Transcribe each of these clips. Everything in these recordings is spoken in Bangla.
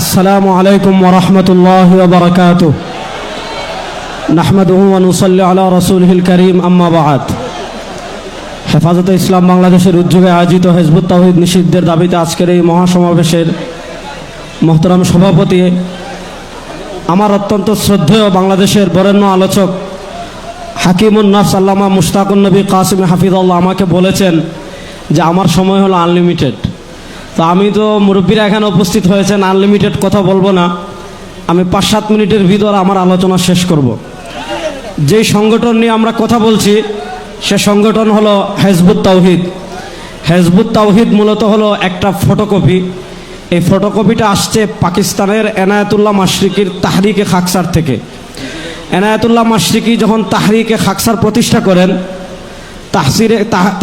السلام عليكم ورحمة الله وبركاته نحمده ونصلي على رسوله الكريم أما بعد হেফাজতে ইসলাম বাংলাদেশের উদ্যোগে আয়োজিত হিজবুত তাওহীদ নিষিদ্ধের দাবিতে আজকের এই মহাসমাবেশের মহতরম সভাপতি আমার অত্যন্ত শ্রদ্ধেয় বাংলাদেশের বরেণ্য আলোচক হাকিমুন নফস আল্লামা মুশতাকুন নবী কাসিম হাফিজাল্লাহ আমাকে বলেছেন যে আমার সময় হলো আনলিমিটেড। তো আমি তো মুরব্বীরা এখানে উপস্থিত হয়েছেন, আনলিমিটেড কথা বলবো না, আমি 5-7 মিনিটের ভিতর আমার আলোচনা শেষ করব। যেই সংগঠন নিয়ে আমরা কথা বলছি সে সংগঠন হলো হিজবুত তাওহীদ। হিজবুত তাওহীদ মূলত হলো একটা ফটোকপি। এই ফটোকপিটা আসছে পাকিস্তানের এনায়েতুল্লাহ মাশরিকির তাহরিকে খাকসার থেকে। এনায়েতুল্লাহ মাশরিকি যখন তাহরিকে খাকসার প্রতিষ্ঠা করেন,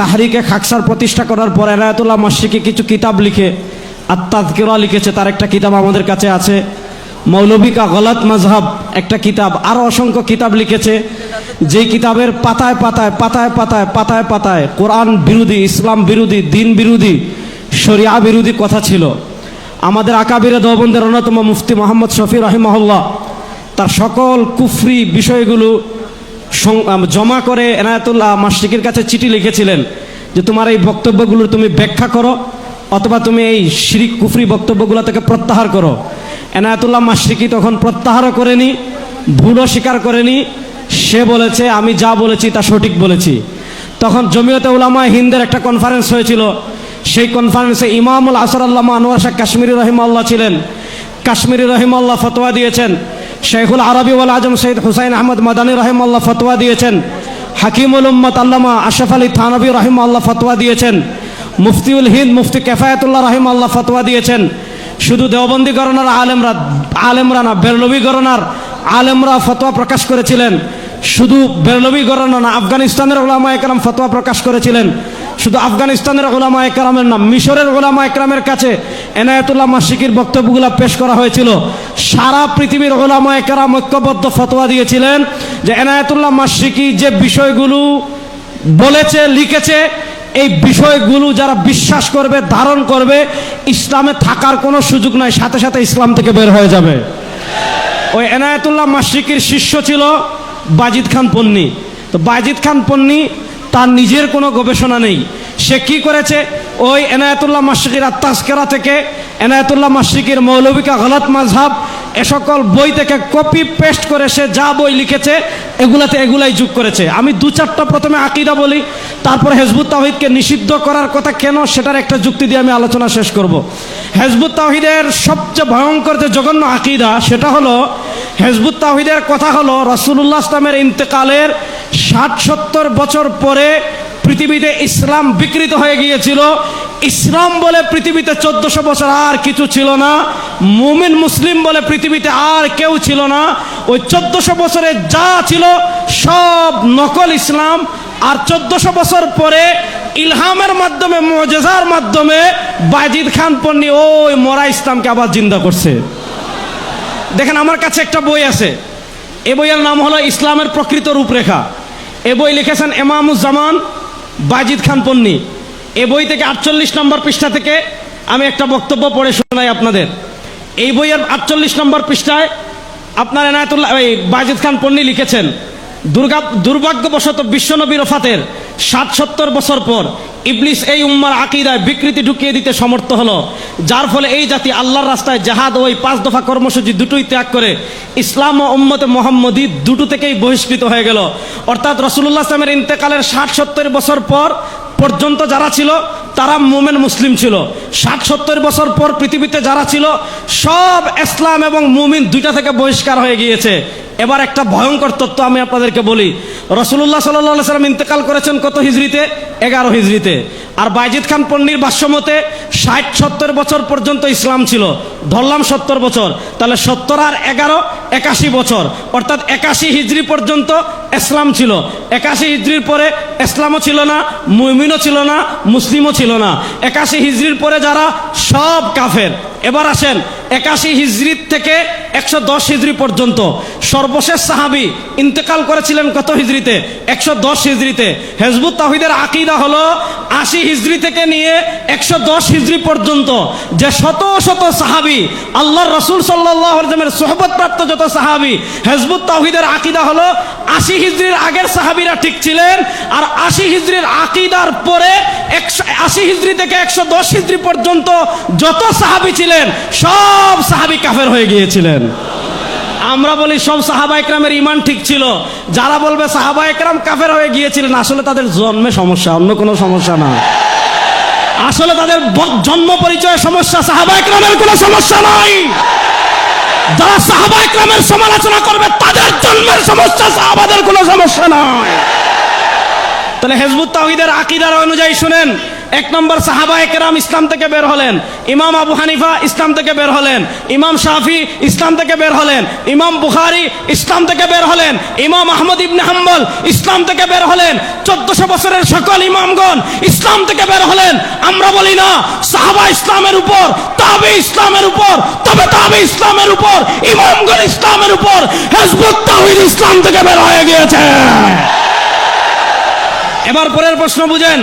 তাহরিকে খাকসার প্রতিষ্ঠা করার পর এনায়েতুল্লাহ মাশরিকি কিছু কিতাব লিখে আত-তাযকিরা লিখেছে, তার একটা কিতাব আমাদের কাছে আছে। মৌলভী কা গলত মজহব একটা কিতাব, আরও অসংখ্য কিতাব লিখেছে। যেই কিতাবের পাতায় পাতায় পাতায় পাতায় পাতায় পাতায় কোরআন বিরোধী, ইসলাম বিরোধী, দিন বিরোধী, শরিয়া বিরোধী কথা ছিল। আমাদের আকাবিরে দেওবন্দের অন্যতম মুফতি মোহাম্মদ শফি রাহিমাহুল্লাহ তার সকল কুফরি বিষয়গুলো জমা করে এনায়েতুল্লাহ মাশরিকির কাছে চিঠি লিখেছিলেন যে তোমার এই বক্তব্যগুলো তুমি ব্যাখ্যা করো অথবা তুমি এই শিরিক কুফরি বক্তব্যগুলো থেকে প্রত্যাহার করো। এনায়েতুল্লাহ মাশরিকি তখন প্রত্যাহারও করেনি, ভুলও স্বীকার করেনি। সে বলেছে আমি যা বলেছি তা সঠিক বলেছি। তখন জমিয়তে উলামা হিন্দের একটা কনফারেন্স হয়েছিল। সেই কনফারেন্সে ইমামুল আসর আল্লামা আনোয়ার শাহ কাশ্মীরি রহিমাল্লাহ ছিলেন। কাশ্মীরি রহিমাল্লাহ ফতোয়া দিয়েছেন। শেখুল আরবি ওয়াল আজম সৈয়দ হুসাইন আহমদ মাদানী রহিমাল্লাহ ফতোয়া দিয়েছেন। হাকিমুল উম্মত আল্লামা আশরাফ আলী থানভী রহিমাল্লাহ ফতোয়া দিয়েছেন। মুফতিউল হিন্দ মুফতি কেফায়েতুল্লাহ রহিমাল্লাহ ফতোয়া দিয়েছেন। শুধু দেওবন্দি গণনার আলেমরা না, বেরলভী গণনার আলেমরা ফতোয়া প্রকাশ করেছিলেন। শুধু বেরলভী গণনা না, আফগানিস্তানের উলামা একরাম ফতোয়া প্রকাশ করেছিলেন। শুধু আফগানিস্তানের উলামা একরামের নাম, মিশরের উলামা একরামের কাছে এনায়েতুল্লাহ মাশরিকির বক্তব্যগুলো পেশ করা হয়েছিল। সারা পৃথিবীর উলামা একরাম ঐক্যবদ্ধ ফতোয়া দিয়েছিলেন যে এনায়েতুল্লাহ মাশরিকি যে বিষয়গুলো বলেছে, লিখেছে, এই বিষয়গুলো যারা বিশ্বাস করবে, ধারণ করবে, ইসলামে থাকার কোনো সুযোগ নাই, সাথে সাথে ইসলাম থেকে বের হয়ে যাবে। ওই এনায়েতুল্লাহ মাশরিকির শিষ্য ছিল বাজিদ খান পন্নী। তো বাজিদ খান পন্নী তার নিজের কোনো গবেষণা নেই। সে কি করেছে, ওই এনায়েতুল্লাহ মাশরিকির আত-তাযকিরা থেকে, এনায়েতুল্লাহ মাশরিকির মৌলভী কা গলত মাযহাব, এ সকল বই থেকে কপি পেস্ট করে সে যা বই লিখেছে এগুলাই যোগ করেছে। আমি 2-4টা প্রথমে আকীদা বলি, তারপর হিজবুত তাওহীদকে নিষিদ্ধ করার কথা কেন সেটার একটা যুক্তি দিয়ে আমি আলোচনা শেষ করব। হিজবুত তাওহীদের সবচেয়ে ভয়ঙ্কর যে জঘন্য আকীদা সেটা হলো, হিজবুত তাওহীদের কথা হলো রাসূলুল্লাহ ইসলামের ইন্তেকালের 60-70 বছর পরে পৃথিবীতে ইসলাম বিকৃত হয়ে গিয়েছিল। ইসলাম বলে পৃথিবীতে 1400 বছর আর কিছু ছিল না। মুমিন মুসলিম বলে পৃথিবীতে আর কেউ ছিল না। ওই 1400 বছরে যা ছিল সব নকল ইসলাম। আর 1400 বছর পরে ইলহামের মাধ্যমে, মুজিজার মাধ্যমে বাজিদ খান পন্নী ওই মরা ইসলামকে আবার জিন্দা করছে। দেখেন, আমার কাছে একটা বই আছে। এই বইয়ের নাম হলো ইসলামের প্রকৃত রূপরেখা। এ বই লিখেছেন ইমামুজ্জামান বাজিদ খান পন্নী। এই বই থেকে 48 নম্বর পৃষ্ঠা থেকে আমি একটা বক্তব্য পড়ে শোনাই আপনাদের। এই বইয়ের 48 নম্বর পৃষ্ঠায় আপনার এনায়েতুল্লাহ বাজিদ খান পন্নী লিখেছেন, দুর্ভাগ্যবশত বিশ্বনবীর ওফাতের 60-70 বছর পর ইবলিস এই উম্মার আকীদায় বিকৃতি ঢুকিয়ে দিতে সমর্থ হলো, যার ফলে এই জাতি আল্লাহর রাস্তায় জাহাদ ওই 5 দফা কর্মসূচি দুটোই ত্যাগ করে ইসলাম ও উম্মতে মুহাম্মদী দুটো থেকেই বহিষ্কৃত হয়ে গেল। অর্থাৎ রাসূলুল্লাহ সাল্লাল্লাহু আলাইহি ওয়াসাল্লামের ইন্তেকালের 60-70 বছর পর্যন্ত যারা ছিল তারা মুমিন মুসলিম ছিল। 60-70 বছর পর পৃথিবীতে যারা ছিল সব ইসলাম এবং মুমিন দুইটা থেকে বহিষ্কার হয়ে গিয়েছে। এবার একটা ভয়ঙ্কর তথ্য আমি আপনাদেরকে বলি। রাসূলুল্লাহ সাল্লাল্লাহু আলাইহি ওয়াসাল্লাম ইন্তেকাল করেছেন কত হিজরিতে? 11 হিজরিতে। আর বাজিদ খান পন্নীর ভাষ্যমতে 60-70 বছর পর্যন্ত ইসলাম ছিল। ধরলাম 70 বছর, তাহলে 70 আর 11 81 বছর, অর্থাৎ 81 হিজরি পর্যন্ত ইসলাম ছিল। 81 হিজরির পরে ইসলামও ছিল না, মুমিনও ছিল না, মুসলিমও ছিল না। 81 হিজরির পরে যারা সব কাফের। এবার আসেন 81 হিজরি থেকে 110 হিজরি পর্যন্ত। সর্বশেষ সাহাবী ইন্তেকাল করেছিলেন কত হিজরিতে? 110 হিজরিতে। হিজবুত তাওহীদের আকীদা হলো 80 হিজরি থেকে নিয়ে 110 হিজরি পর্যন্ত যে শত শত সাহাবী, আল্লাহর রাসূল সাল্লাল্লাহু আলাইহি ওয়াসাল্লামের সোহবত প্রাপ্ত যত সাহাবী, হিজবুত তাওহীদের আকীদা হলো 80 হিজরির আগের সাহাবীরা ঠিক ছিলেন, আর 80 হিজরির আকীদার পরে 80 হিজরি থেকে 110 হিজরি পর্যন্ত যত সাহাবী ছিলেন সব সাহাবী কাফের হয়ে গিয়েছিলেন। আমরা বলি সব সাহাবা একরামের ঈমান ঠিক ছিল। যারা বলবে সাহাবা একরাম কাফের হয়ে গিয়েছিলেন, আসলে তাদের জন্মে সমস্যা, অন্য কোনো সমস্যা না। আসলে তাদের জন্ম পরিচয়ের সমস্যা, সাহাবা একরামের কোনো সমস্যা নাই। যারা সাহাবা একরামের সমালোচনা করবে তাদের জন্মের সমস্যা, সাহাবাদের কোনো সমস্যা নাই। তাহলে হিজবুত তাওহীদের আকীদার অনুযায়ী শুনেন, 1 নম্বর সাহাবা একরাম ইসলাম থেকে বের হলেন, ইমাম আবু হানিফা ইসলাম থেকে বের হলেন, ইমাম শাফি ইসলাম থেকে বের হলেন, ইমাম বুখারী ইসলাম থেকে বের হলেন, ইমাম আহমদ ইবনে হাম্বল ইসলাম থেকে বের হলেন, 1400 বছরের সকল ইমামগণ ইসলাম থেকে বের হলেন। আমরা বলি না সাহাবা ইসলামের উপর, তাবে ইসলামের উপর, তবে তাবে ইসলামের উপর, ইমামগণ ইসলামের উপর, হিজবুত তাওহীদ ইসলাম থেকে বের হয়ে গিয়েছে। এবার পরের প্রশ্ন বুঝেন,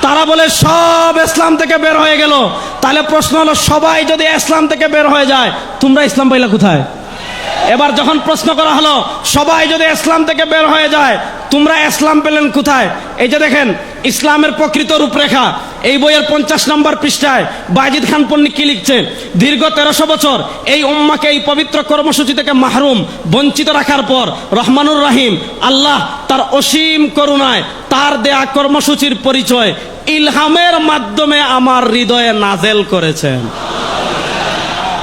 তারা বলে সব ইসলাম থেকে বের হয়ে গেল। তাহলে প্রশ্ন হলো, সবাই যদি ইসলাম থেকে বের হয়ে যায়, তোমরা ইসলাম পাইলা কোথায়? এবার যখন প্রশ্ন করা হলো সবাই যদি ইসলাম থেকে বের হয়ে যায়, তোমরা ইসলাম পেলেন কোথায়? এই যে দেখেন ইসলামের প্রকৃত রূপরেখা, এই বইয়ের 50 নম্বর পৃষ্ঠায় বায়েজিদ খান পন্নী কি লিখছে? দীর্ঘ 1300 বছর এই উম্মাকে এই পবিত্র কর্মসূচি থেকে মাহরুম, বঞ্চিত রাখার পর রহমানুর রহিম আল্লাহ তার অসীম করুণায় তার দেয়া কর্মসূচির পরিচয় ইলহামের মাধ্যমে আমার হৃদয়ে নাজেল করেছেন।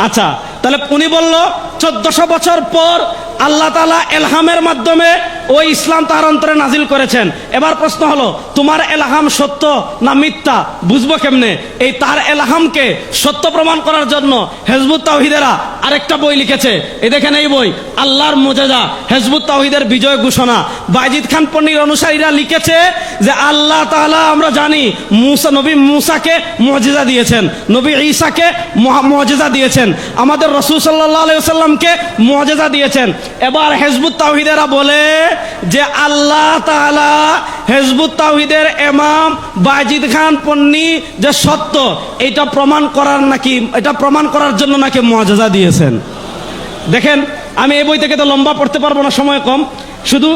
আচ্ছা, তাহলে উনি বলল 1400 বছর পর আল্লাহ তাআলা ইলহামের মাধ্যমে ওই ইসলাম তার অন্তরে নাজিল করেছেন। এবার প্রশ্ন হলো, তোমার ইলহাম সত্য না মিথ্যা বুঝবো কেমনে? এই তার ইলহামকে সত্য প্রমাণ করার জন্য হিজবুত তাওহীদেরা আরেকটা বই লিখেছে। এই দেখেন এই বই, আল্লাহর মুজিজা, হিজবুত তাওহীদের বিজয় ঘোষণা। বায়েজিদ খান পন্নীর অনুসারীরা লিখেছে যে আল্লাহ তাআলা, আমরা জানি মুসা, নবী মুসাকে মুজিজা দিয়েছেন, নবী ঈসাকে মুজিজা দিয়েছেন, আমাদের রাসূল সাল্লাল্লাহু আলাইহি ওয়াসাল্লামকে মুজিজা দিয়েছেন। এবার হিজবুত তাওহীদেরা বলে যে আল্লাহ তাআলা হিজবুত তাওহীদের ইমাম বায়েজিদ খান পন্নী যে সত্য, এটা প্রমাণ করার জন্য নাকি মুজিজা দিয়েছেন। দেখেন, আমি এই বই থেকে তো লম্বা পড়তে পারবো না, সময় কম, শুধু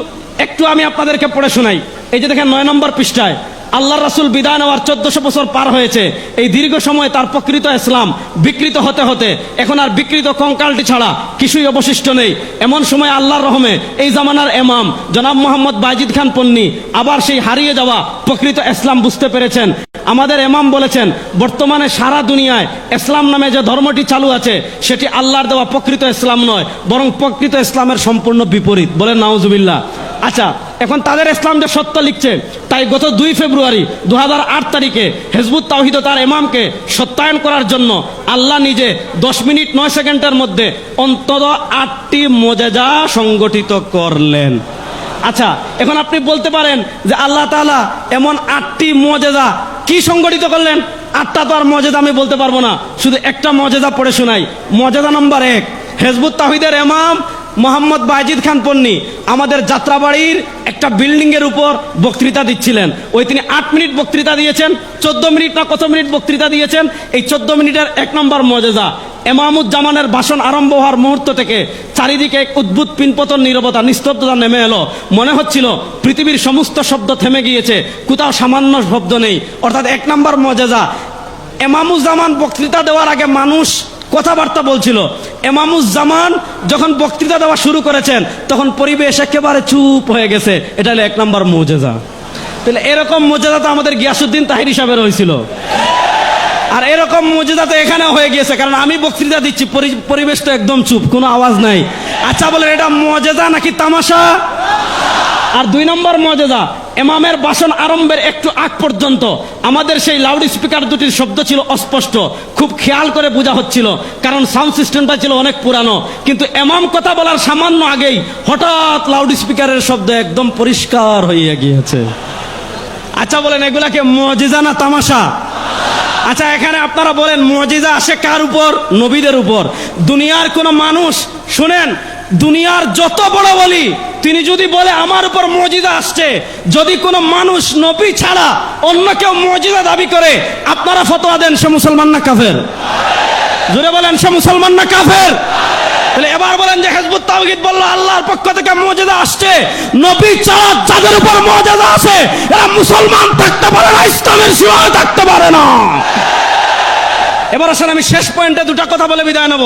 একটু আমি আপনাদেরকে পড়ে শোনাই। এই যে দেখেন 9 নম্বর পৃষ্ঠায়, আল্লাহর রাসূল বিদায় নেওয়ার 1400 বছর পার হয়েছে। এই দীর্ঘ সময় তার প্রকৃত ইসলাম বিকৃত হতে হতে এখন আর বিকৃত কঙ্কালটি ছাড়া কিছুই অবশিষ্ট নেই। এমন সময় আল্লাহর রহমে এই জামানার ইমাম জনাব মোহাম্মদ বায়েজিদ খান পন্নী আবার সেই হারিয়ে যাওয়া প্রকৃত ইসলাম বুঝতে পেরেছেন। আমাদের ইমাম বলেছেন, বর্তমানে সারা দুনিয়ায় ইসলাম নামে যে ধর্মটি চালু আছে সেটি আল্লাহর দেওয়া প্রকৃত ইসলাম নয়, বরং প্রকৃত ইসলামের সম্পূর্ণ বিপরীত। বলেন নাউজুবিল্লাহ। আচ্ছা, এখন তাদের ইসলাম যে সত্য লিখছে, তাই গত 2 ফেব্রুয়ারি 2008 তারিখে হিজবুত তাওহীদ তার ইমামকে সত্যায়ন করার জন্য আল্লাহ নিজে 10 মিনিট 9 সেকেন্ডের মধ্যে অন্তত 8টি মুজিজা সংগঠিত করলেন। আচ্ছা, এখন আপনি বলতে পারেন যে আল্লাহ তাআলা এমন 8টি মুজিজা কি সংগঠিত করলেন? 8টা তো আর মুজিজা আমি বলতে পারবো না, শুধু একটা মুজিজা পড়ে শোনাই। মুজিজা নাম্বার 1, হিজবুত তাওহীদের ইমাম মোহাম্মদ বায়েজিদ খান পন্নী আমাদের যাত্রাবাড়ির একটা বিল্ডিং এর উপর বক্তৃতা দিচ্ছিলেন। ওই তিনি 8 মিনিট বক্তৃতা দিয়েছেন, 14 মিনিট না কত মিনিট বক্তৃতা দিয়েছেন। এই 14 মিনিটের 1 নম্বর মুজিজা, ইমামুজ্জামানের ভাষণ আরম্ভ হওয়ার মুহূর্ত থেকে চারিদিকে এক উদ্ভুত পিনপতন নীরবতা, নিস্তব্ধতা নেমে এলো। মনে হচ্ছিল পৃথিবীর সমস্ত শব্দ থেমে গিয়েছে, কোথাও সামান্য শব্দ নেই। অর্থাৎ 1 নম্বর মুজিজা, ইমামুজ্জামান বক্তৃতা দেওয়ার আগে মানুষ কথাবার্তা বলছিল। ইমামুজ্জামান যখন বক্তৃতা দেওয়া শুরু করেছেন তখন পরিবেশ একেবারে চুপ হয়ে গেছে। এটা হলো 1 নম্বর মুজিজা। তাহলে এরকম মুজিজা তো আমাদের গিয়াসউদ্দিন তাহিরি সাহেবের হয়েছিল, আর এরকম মুজিজা তো এখানে হয়ে গিয়েছে, কারণ আমি বক্তৃতা দিচ্ছি, পরিবেশ তো একদম চুপ, কোনো আওয়াজ নাই। আচ্ছা বলেন, এটা মুজিজা নাকি তামাশা? আর 2 নম্বর মুজিজা, ইমামের ভাষণ আরম্ভের একটু আগ পর্যন্ত আমাদের সেই লাউড স্পিকার দুটির শব্দ ছিল অস্পষ্ট, খুব খেয়াল করে বোঝা হচ্ছিল, কারণ সাউন্ড সিস্টেমটা ছিল অনেক পুরানো। কিন্তু ইমাম কথা বলার সামান্য আগেই হঠাৎ লাউড স্পিকারের শব্দ একদম পরিষ্কার হয়ে গিয়েছে। আচ্ছা বলেন, এগুলাকে মুজিজা না তামাশা? আচ্ছা, এখানে আপনারা বলেন মুজিজা আসে কার উপর? নবীদের উপর। দুনিয়ার কোন মানুষ, শুনেন, দুনিয়ার যত বড় বলি, তিনি যদি বলে আমার উপর মুজিজা আসছে, যদি কোনো মানুষ নবী ছাড়া অন্য কেউ মুজিজা দাবি করে, আপনারা ফতোয়া দেন সে মুসলমান না কাফের? জোরে বলেন, সে মুসলমান না কাফের? তাহলে এবার বলেন যে হিজবুত তাওহীদ বলল আল্লাহর পক্ষ থেকে মুজিজা আসছে, নবী ছাড়া যাদের উপর মুজিজা আছে এরা মুসলমান থাকতে পারে না, ইসলামের সীমায় থাকতে পারে না। এবার আসলে আমি শেষ পয়েন্টে দুটো কথা বলে বিদায় নেব।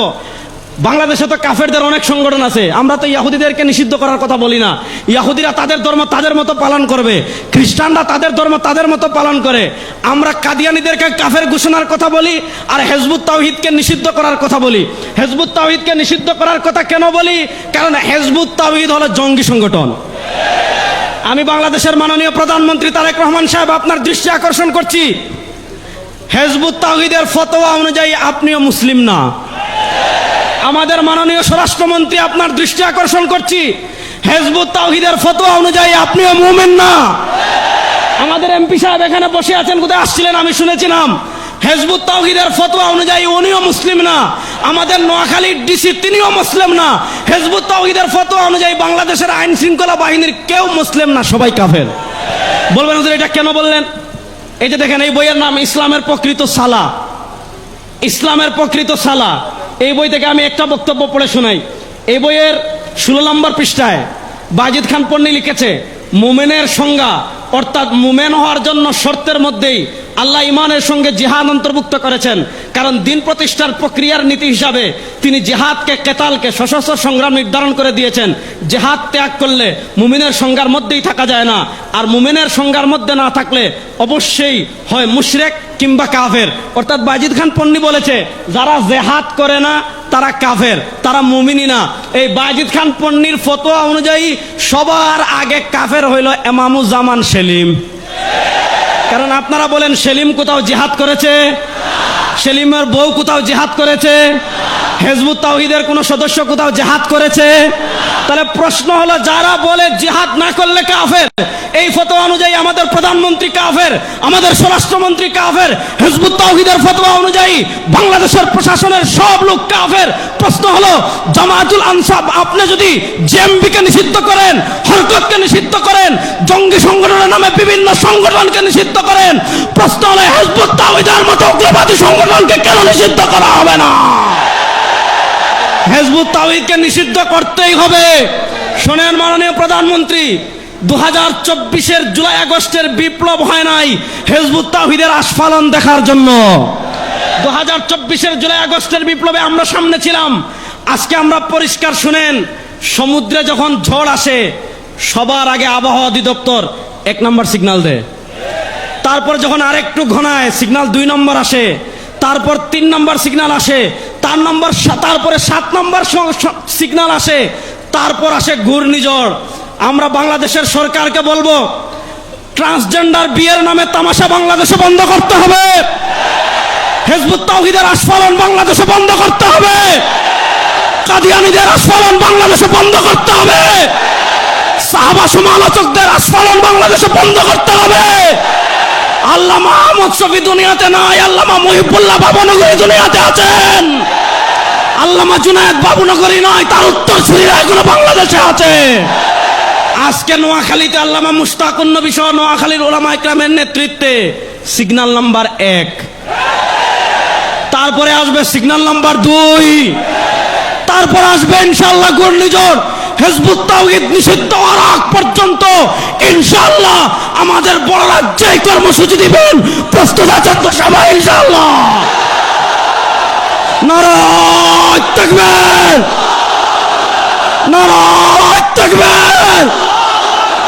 বাংলাদেশে তো কাফেরদের অনেক সংগঠন আছে, আমরা তো ইহুদিদেরকে নিষিদ্ধ করার কথা বলি না। ইহুদিরা তাদের ধর্ম তাদের মতো পালন করবে, খ্রিস্টানরা তাদের ধর্ম তাদের মতো পালন করে। আমরা কাদিয়ানীদেরকে কাফের ঘোষণার কথা বলি, আর হিজবুত তাওহীদকে নিষিদ্ধ করার কথা বলি। হিজবুত তাওহীদকে নিষিদ্ধ করার কথা কেন বলি? কারণ হিজবুত তাওহীদ হলো জঙ্গি সংগঠন। আমি বাংলাদেশের মাননীয় প্রধানমন্ত্রী তারেক রহমান সাহেব আপনার দৃষ্টি আকর্ষণ করছি, হিজবুত তাওহীদের ফতোয়া অনুযায়ী আপনিও মুসলিম না। আমাদের মাননীয় স্বরাষ্ট্রমন্ত্রী আপনার দৃষ্টি আকর্ষণ করছি, হিজবুত তাওহীদের ফতোয়া অনুযায়ী আপনিও মুমিন না। আমাদের এমপি সাহেব এখানে বসে আছেন, কোথায় আসছিলেন আমি শুনেছিলাম, হিজবুত তাওহীদের ফতোয়া অনুযায়ী উনিও মুসলিম না। আমাদের নোয়াখালীর ডিসি তিনিও মুসলিম না। হিজবুত তাওহীদের ফতোয়া অনুযায়ী বাংলাদেশের আইন শৃঙ্খলা বাহিনীর কেউ মুসলিম না, সবাই কাফের। বলবেন হুজুর এটা কেন বললেন? এই যে দেখেন, এই বইয়ের নাম ইসলামের প্রকৃত সালা। ইসলামের প্রকৃত সালা, এই বই থেকে আমি একটা বক্তব্য পড়ে শোনাই। এই বইয়ের 16 নম্বর পৃষ্ঠায় বাজিদ খান পন্নী লিখেছে, মুমিনের সংজ্ঞা, অর্থাৎ মুমিন হওয়ার জন্য শর্তের মধ্যেই আল্লাহ ইমানের সঙ্গে জিহাদ অন্তর্ভুক্ত করেছেন। কারণ দিন প্রতিষ্ঠার প্রক্রিয়ার নীতি হিসাবে তিনি জিহাদকে, কেতালকে, সশস্ত্র সংগ্রাম নির্ধারণ করে দিয়েছেন। জিহাদ ত্যাগ করলে মুমিনের সংজ্ঞার মধ্যেই থাকা যায় না, আর মুমিনের সংজ্ঞার মধ্যে না থাকলে অবশ্যই হয় মুশরিক কিংবা কাফের। অর্থাৎ বাজিদ খান পন্নী বলেছে যারা জিহাদ করে না তারা কাফের, তারা মুমিনই না। এই বাজিদ খান পন্নীর ফতোয়া অনুযায়ী সবার আগে কাফের হইল ইমামুজ্জামান সেলিম। কারণ আপনারা বলেন সেলিম কোথাও জিহাদ করেছে? সেলিমের বউ কোথাও জিহাদ করেছে? হিজবুত তাওহীদের কোন সদস্য কোথাও জিহাদ করেছে? তাহলে প্রশ্ন হলো, যারা বলে জিহাদ না করলে কাফের, এই ফতোয়া অনুযায়ী আমাদের প্রধানমন্ত্রী কাফের, আমাদের স্বরাষ্ট্রমন্ত্রী কাফের। হিজবুত তাওহীদের ফতোয়া অনুযায়ী বাংলাদেশের প্রশাসনের সব লোক কাফের। প্রশ্ন হলো, জামায়াতুল আনসার আপনি যদি জেএমবিকে নিষিদ্ধ করেন, হরকতকে নিষিদ্ধ করেন, জঙ্গি সংগঠনের নামে বিভিন্ন সংগঠনকে নিষিদ্ধ করেন, প্রশ্ন হলো হিজবুত তাওহীদের মতো উগ্রবাদী সংগঠনকে কেন নিষিদ্ধ করা হবে না? হিজবুত তাওহীদকে নিষিদ্ধ করতেই হবে। শোনেন মাননীয় প্রধানমন্ত্রী, 2024-এর জুলাই আগস্টের বিপ্লব হয় নাই হিজবুত তাওহীদের আস্ফালন দেখার জন্য। 2024-এর জুলাই আগস্টের বিপ্লবে আমরা সামনে ছিলাম। আজকে আমরা পরিষ্কার, শুনেন, সমুদ্রে যখন ঝড় আসে সবার আগে আবহাওয়া অধিদপ্তর 1 নম্বর সিগন্যাল দেয়, তারপর যখন আরেকটু ঘনায় সিগন্যাল 2 নম্বর আসে, তারপর 3 নম্বর সিগন্যাল আসে, তারপরে 7 নম্বর সিগন্যাল আসে, তারপর আসে ঘূর্ণিঝড়। আমরা বাংলাদেশের সরকারকে বলবো, ট্রান্সজেন্ডার বিয়ের নামে তামাশা বাংলাদেশে বন্ধ করতে হবে। হিজবুত তাওহীদের আস্ফালন বাংলাদেশে বন্ধ করতে হবে। কাদিয়ানীদের আস্ফালন বাংলাদেশে বন্ধ করতে হবে। সাহাবা সমালোচকদের আস্ফালন বাংলাদেশে বন্ধ করতে হবে। আল্লামা আহমদ শফী দুনিয়াতে নাই, আল্লামা মুহিবুল্লাহ বাবুনগরী দুনিয়াতে আছেন। আল্লামা জুনায়েদ বাবুনগরী নয়, তার উত্তরসূরিরা এখনো বাংলাদেশে আছে। আজকে নোয়াখালীতে আল্লামা মুশতাকুন নবী সহ নোয়াখালীর উলামা ইকরামের নেতৃত্বে সিগন্যাল নাম্বার 1, তারপরে আসবে সিগন্যাল নাম্বার 2, তারপর আসবে ইনশাআল্লাহ ঘূর্ণিঝড়। হিজবুত তাওহীদ নিষিদ্ধ হওয়ার আগ পর্যন্ত ইনশাআল্লাহ আমাদের বড় রাজ্যে কর্মসূচি দিবেন, প্রস্তুত আছেন তো সবাই ইনশাআল্লাহ? নারায়ে তাকবীর, নারায়ে তাকবীর।